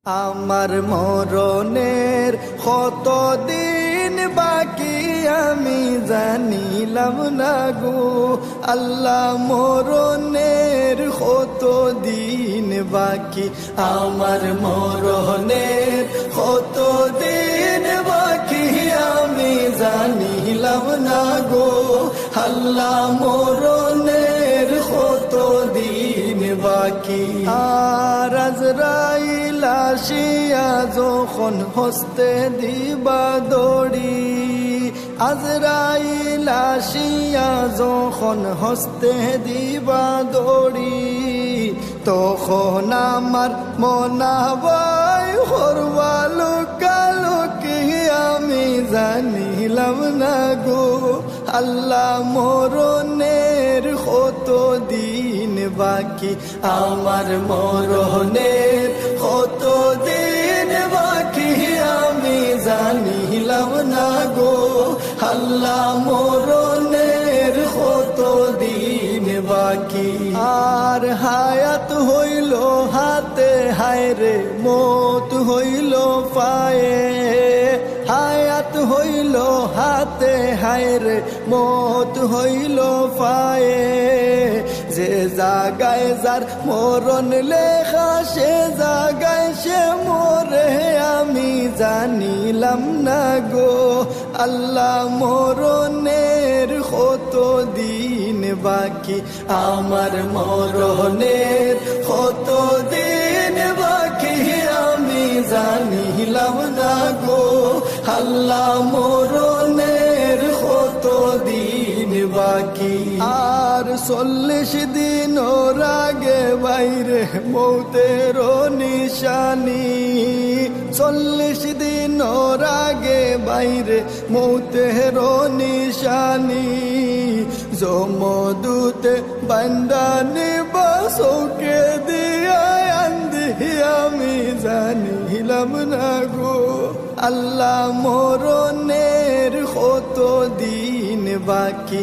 আমার মরণের কতদিন বাকি আমি জানিলাম না গো আল্লাহ, মরণের কতদিন বাকি আমার মরণের কতদিন বাকি আমি জানিলাম না গো আল্লাহ, মরণের কতদিন বাকি। আর আজরাইল আসিয়া যখন হস্তে দিবা দড়ি, আজরাইল আসিয়া যখন হস্তে দিবা দড়ি, তখন আমার মনাবাই হরবালো কালো কি আমি জানিলাম না গো আল্লাহ, মরণের কতদিন বাকি আমার মরণের কতদিন বাকি আমি জানিলাম না গো আল্লাহ, মরণের কতদিন বাকি। আর হায়াত হইল হাতে হায়রে মত হইল পায়ে, হায়াত হইল হাতে হায়রে মত হইল পায়ে, যে জাগায় যার মরণ লেখা সে জাগায় সে মরে আমি জানিলাম না গো আল্লাহ, মরণের কতদিন বাকি আমার মরণের কতদিন বাকি আমি জানিলাম না গো আল্লাহ, মরণের কতদিন বাকি। আর 40 দিন আগে বাইরে মৌতের নিশানি, 40 দিন আগে বাইরে মৌতের নিশানি, জমদূতে বান্দানি বাসোকে দিয়া আন্দি আমি জানিলাম না গো আল্লাহ, মরণের কতদিন বাকি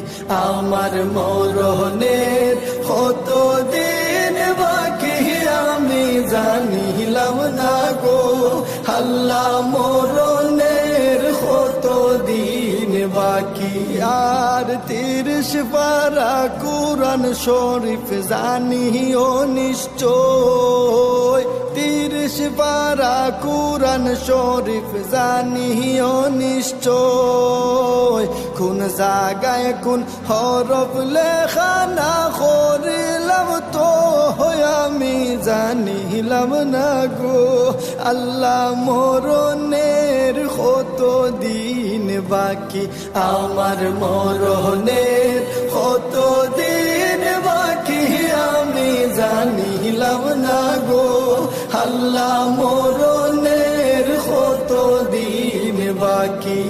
আমার মরণের কতদিন বাকি আমি জানিলাম না গো আল্লাহ, মরণের কতদিন বাকি। আর 30 পারা কুরআন শরীফ জানিও নিশ্চয়, 30 পারা কুরআন শরীফ জানিও নিশ্চয়, কোন জায়গায় কোন হরফ লেখা না করিলাম তো আমি জানিলাম না গো আল্লাহ, মরণের কতদিন বাকি আমার মরণের কতদিন বাকি আমি জানিলাম না গো আল্লাহ, মরণের কতদিন বাকি।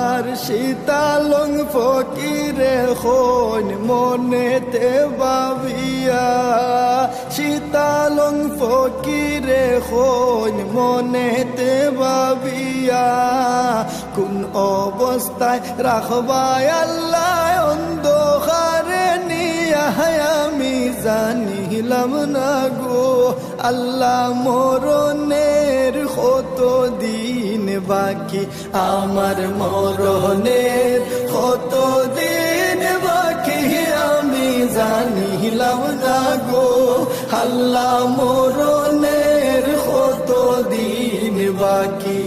আর শীতালং ফকিরে হন মনেতে ভাবিয়া, শীতালং ফকিরে হন মনেতে ভাবিয়া, কোন অবস্থায় রাখবায় আল্লাহ অন্ধকারে নিয়া আমি জানিলাম না গো আল্লাহ, মরণের কতদিন বাকি আমার মরণের কতদিন বাকি আমি জানিলাম না গো আল্লাহ, মরণের কতদিন বাকি।